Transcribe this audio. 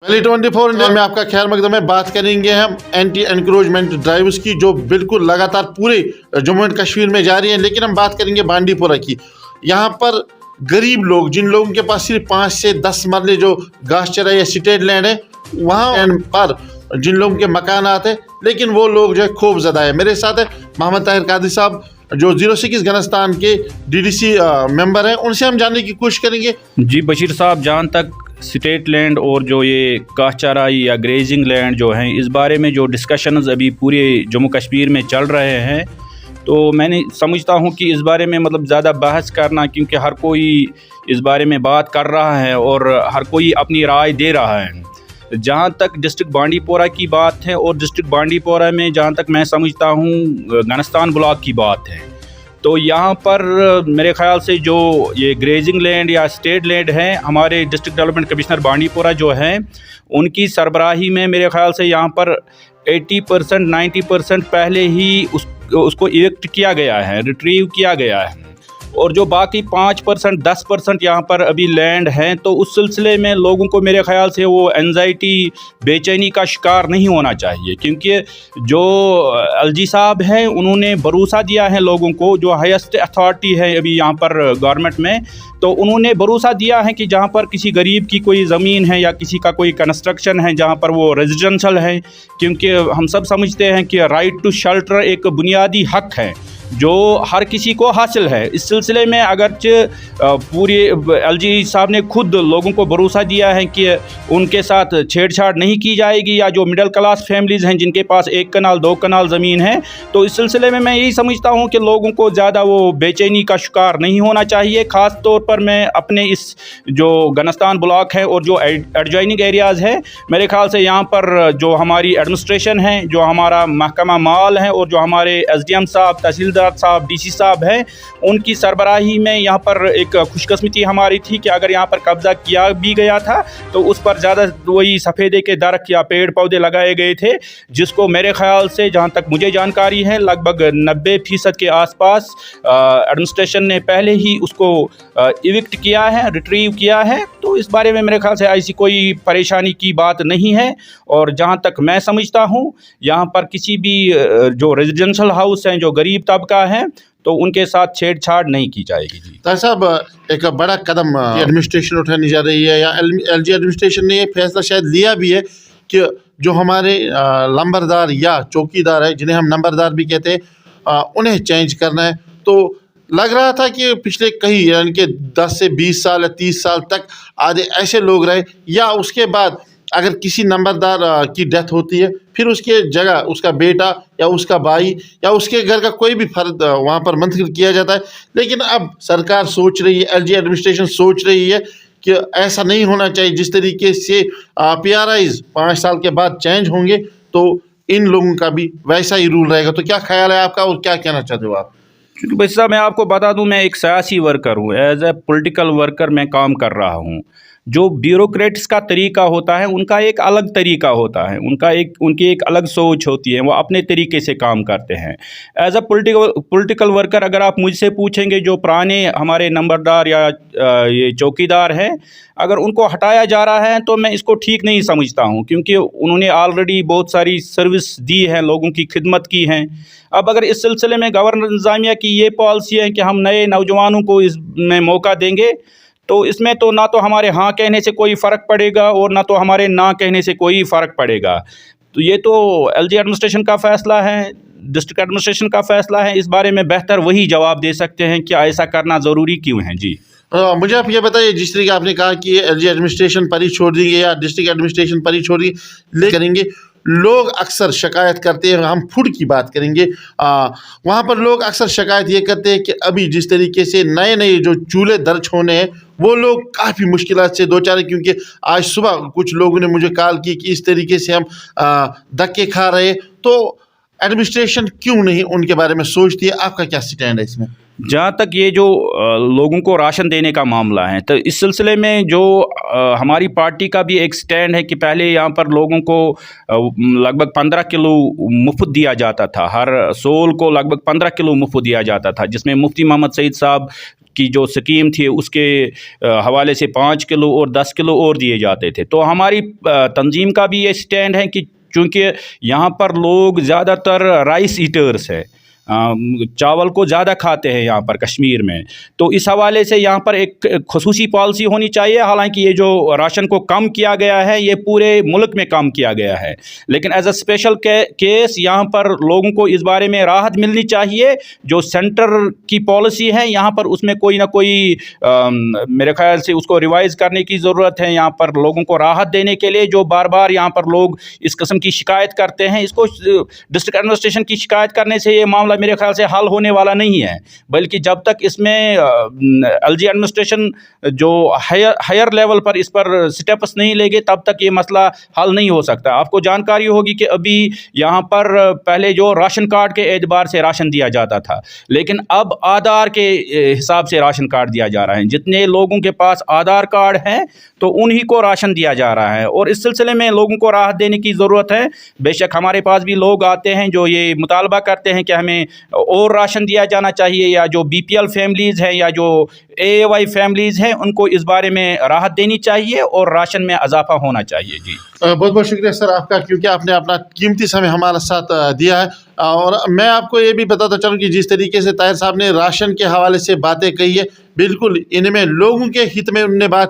Valley 24 India में आपका खैर मकदम है। बात करेंगे हम एंटी एनक्रोचमेंट ड्राइव्स की, जो बिल्कुल लगातार पूरे जम्मू एंड कश्मीर में जारी है। लेकिन हम बात करेंगे बांडीपोरा की। यहाँ पर गरीब लोग, जिन लोगों के पास सिर्फ 5 से 10 मरले जो घास चरा या स्टेट लैंड है, वहाँ पर जिन लोगों के मकान आते हैं, लेकिन वो लोग जो है खूब ज़्यादा है। मेरे साथ है मोहम्मद ताहिर कादरी साहब, जो 06 घनस्तान के DDC मेंबर हैं। उनसे हम जानने की कोशिश करेंगे। जी बशीर साहब, जहाँ तक स्टेट लैंड और जो ये घास चराई या ग्रेजिंग लैंड जो हैं, इस बारे में जो डिस्कशंस अभी पूरे जम्मू कश्मीर में चल रहे हैं, तो मैंने समझता हूँ कि इस बारे में मतलब ज़्यादा बहस करना, क्योंकि हर कोई इस बारे में बात कर रहा है और हर कोई अपनी राय दे रहा है। जहाँ तक डिस्ट्रिक्ट बांडीपोरा की बात है, और डिस्ट्रिक्ट बांडीपोरा में जहाँ तक मैं समझता हूँ घनस्तान ब्लॉक की बात है, तो यहाँ पर मेरे ख्याल से जो ये ग्रेजिंग लैंड या स्टेट लैंड है, हमारे डिस्ट्रिक्ट डेवलपमेंट कमिश्नर बांडीपोरा जो हैं, उनकी सरबराही में मेरे ख्याल से यहाँ पर 80% 90% पहले ही उसको इवेक्ट किया गया है, रिट्रीव किया गया है। और जो बाकी 5% 10% यहाँ पर अभी लैंड हैं, तो उस सिलसिले में लोगों को मेरे ख्याल से वो एंजाइटी, बेचैनी का शिकार नहीं होना चाहिए। क्योंकि जो LG साहब हैं, उन्होंने भरोसा दिया है लोगों को, जो हाईएस्ट अथॉरिटी है अभी यहाँ पर गवर्नमेंट में, तो उन्होंने भरोसा दिया है कि जहाँ पर किसी गरीब की कोई ज़मीन है या किसी का कोई कंस्ट्रक्शन है जहाँ पर वो रेजिडेंशल है, क्योंकि हम सब समझते हैं कि राइट टू शेल्टर एक बुनियादी हक है जो हर किसी को हासिल है। इस सिलसिले में अगरचे पूरी LG साहब ने खुद लोगों को भरोसा दिया है कि उनके साथ छेड़छाड़ नहीं की जाएगी, या जो मिडिल क्लास फैमिलीज़ हैं जिनके पास 1 कनाल 2 कनाल ज़मीन है, तो इस सिलसिले में मैं यही समझता हूं कि लोगों को ज़्यादा वो बेचैनी का शिकार नहीं होना चाहिए। ख़ास तौर पर मैं अपने इस जो घनस्तान ब्लॉक है और जो एडजॉइनिंग एरियाज़ है, मेरे ख्याल से यहाँ पर जो हमारी एडमिनिस्ट्रेशन है, जो हमारा महकमा माल है, और जो हमारे SDM साहब, तहसीलदार साहब, DC साहब हैं, उनकी सरबराही में यहाँ पर एक खुशकिस्मती हमारी थी कि अगर यहाँ पर कब्जा किया भी गया था तो उस पर ज़्यादा वही सफ़ेदे के दरख्त या पेड़ पौधे लगाए गए थे, जिसको मेरे ख्याल से, जहाँ तक मुझे जानकारी है, लगभग 90% के आसपास एडमिनिस्ट्रेशन ने पहले ही उसको इविक्ट किया है, रिट्रीव किया है। तो इस बारे में मेरे ख्याल से ऐसी कोई परेशानी की बात नहीं है। और जहाँ तक मैं समझता हूँ, यहाँ पर किसी भी जो रेजिडेंशियल हाउस हैं, जो गरीब तबका है, तो उनके साथ छेड़छाड़ नहीं की जाएगी। जी ताहिर साहब, एक बड़ा कदम एडमिनिस्ट्रेशन उठाने जा रही है, या LG एडमिनिस्ट्रेशन ने ये फैसला शायद लिया भी है कि जो हमारे लंबरदार या चौकीदार है, जिन्हें हम नंबरदार भी कहते हैं, उन्हें चेंज करना है। तो लग रहा था कि पिछले कई, यानी कि 10 से 20 साल या 30 साल तक आधे ऐसे लोग रहे, या उसके बाद अगर किसी नंबरदार की डेथ होती है, फिर उसके जगह उसका बेटा या उसका भाई या उसके घर का कोई भी फर्द वहाँ पर मुंतकिल किया जाता है। लेकिन अब सरकार सोच रही है, LG एडमिनिस्ट्रेशन सोच रही है कि ऐसा नहीं होना चाहिए। जिस तरीके से PRIs 5 साल के बाद चेंज होंगे, तो इन लोगों का भी वैसा ही रूल रहेगा। तो क्या ख्याल है आपका, और क्या कहना चाहते हो आप? क्योंकि भाई साहब, मैं आपको बता दूं, मैं एक सियासी वर्कर हूं, एज ए पॉलिटिकल वर्कर मैं काम कर रहा हूं। जो ब्यूरोक्रेट्स का तरीका होता है, उनका एक अलग तरीका होता है, उनकी एक अलग सोच होती है, वो अपने तरीके से काम करते हैं। एज अ पॉलिटिकल वर्कर अगर आप मुझसे पूछेंगे, जो पुराने हमारे नंबरदार या ये चौकीदार हैं, अगर उनको हटाया जा रहा है, तो मैं इसको ठीक नहीं समझता हूं, क्योंकि उन्होंने ऑलरेडी बहुत सारी सर्विस दी है, लोगों की खिदमत की है। अब अगर इस सिलसिले में गवर्नर इंतज़ामिया की ये पॉलिसी है कि हम नए नौजवानों को इसमें मौका देंगे, तो इसमें तो ना तो हमारे हाँ कहने से कोई फ़र्क पड़ेगा और ना तो हमारे ना कहने से कोई फ़र्क पड़ेगा। तो ये तो LG एडमिनिस्ट्रेशन का फ़ैसला है, डिस्ट्रिक्ट एडमिनिस्ट्रेशन का फ़ैसला है। इस बारे में बेहतर वही जवाब दे सकते हैं कि ऐसा करना ज़रूरी क्यों है। जी मुझे आप ये बताइए, जिस तरीके आपने कहा कि LG एडमिनिस्ट्रेशन पर ही छोड़ देंगे या डिस्ट्रिक्ट एडमिनिस्ट्रेशन पर ही छोड़ देंगे, ले करेंगे, लोग अक्सर शिकायत करते हैं। हम फूड की बात करेंगे, वहाँ पर लोग अक्सर शिकायत ये करते हैं कि अभी जिस तरीके से नए नए जो चूल्हे दर्ज होने हैं, वो लोग काफ़ी मुश्किलात से दो चार, क्योंकि आज सुबह कुछ लोगों ने मुझे कॉल की कि इस तरीके से हम धक्के खा रहे। तो एडमिनिस्ट्रेशन क्यों नहीं उनके बारे में सोचती है? आपका क्या स्टैंड है इसमें? जहाँ तक ये जो लोगों को राशन देने का मामला है, तो इस सिलसिले में जो हमारी पार्टी का भी एक स्टैंड है कि पहले यहाँ पर लोगों को लगभग 15 किलो मुफ्त दिया जाता था, हर सोल को लगभग 15 किलो मुफ्त दिया जाता था, जिसमें मुफ्ती मोहम्मद सईद साहब کی جو سکیم تھی اس کے حوالے سے 5 کلو اور 10 کلو اور دیے جاتے تھے. تو ہماری تنظیم کا بھی یہ سٹینڈ ہے کہ چونکہ یہاں پر لوگ زیادہ تر رائس ایٹرز ہے، چاول کو زیادہ کھاتے ہیں یہاں پر کشمیر میں، تو اس حوالے سے یہاں پر ایک خصوصی پالیسی ہونی چاہیے. حالانکہ یہ جو راشن کو کم کیا گیا ہے یہ پورے ملک میں کم کیا گیا ہے، لیکن ایز اے اسپیشل کیس یہاں پر لوگوں کو اس بارے میں راحت ملنی چاہیے. جو سینٹر کی پالیسی ہے یہاں پر اس میں کوئی نہ کوئی میرے خیال سے اس کو ریوائز کرنے کی ضرورت ہے. یہاں پر لوگوں کو راحت دینے کے لیے جو بار بار یہاں پر لوگ اس قسم کی شکایت کرتے ہیں، اس کو ڈسٹرکٹ ایڈمنسٹریشن کی شکایت کرنے سے یہ معاملہ میرے خیال سے حل ہونے والا نہیں ہے، بلکہ جب تک اس میں ایل جی ایڈمنسٹریشن جو ہائر لیول پر اس پر سٹیپس نہیں لے گے تب تک یہ مسئلہ حل نہیں ہو سکتا. آپ کو جانکاری ہوگی کہ ابھی یہاں پر پہلے جو راشن کارڈ کے اعتبار سے راشن دیا جاتا تھا، لیکن اب آدھار کے حساب سے راشن کارڈ دیا جا رہا ہے. جتنے لوگوں کے پاس آدھار کارڈ ہے تو انہی کو راشن دیا جا رہا ہے، اور اس سلسلے میں لوگوں کو راحت دینے کی ضرورت ہے. بے شک ہمارے پاس بھی لوگ آتے ہیں جو یہ مطالبہ کرتے ہیں کہ ہمیں اور راشن دیا جانا چاہیے، یا جو بی پی ایل فیملیز ہیں یا جو اے اے وائی فیملیز ہیں ان کو اس بارے میں راحت دینی چاہیے اور راشن میں اضافہ ہونا چاہیے. جی بہت بہت شکریہ سر آپ کا، کیونکہ آپ نے اپنا قیمتی سمے ہمارے ساتھ دیا ہے. اور میں آپ کو یہ بھی بتاتا چلوں کہ جس طریقے سے طاہر صاحب نے راشن کے حوالے سے باتیں کہی ہے، بالکل ان میں لوگوں کے ہت میں انہوں نے بات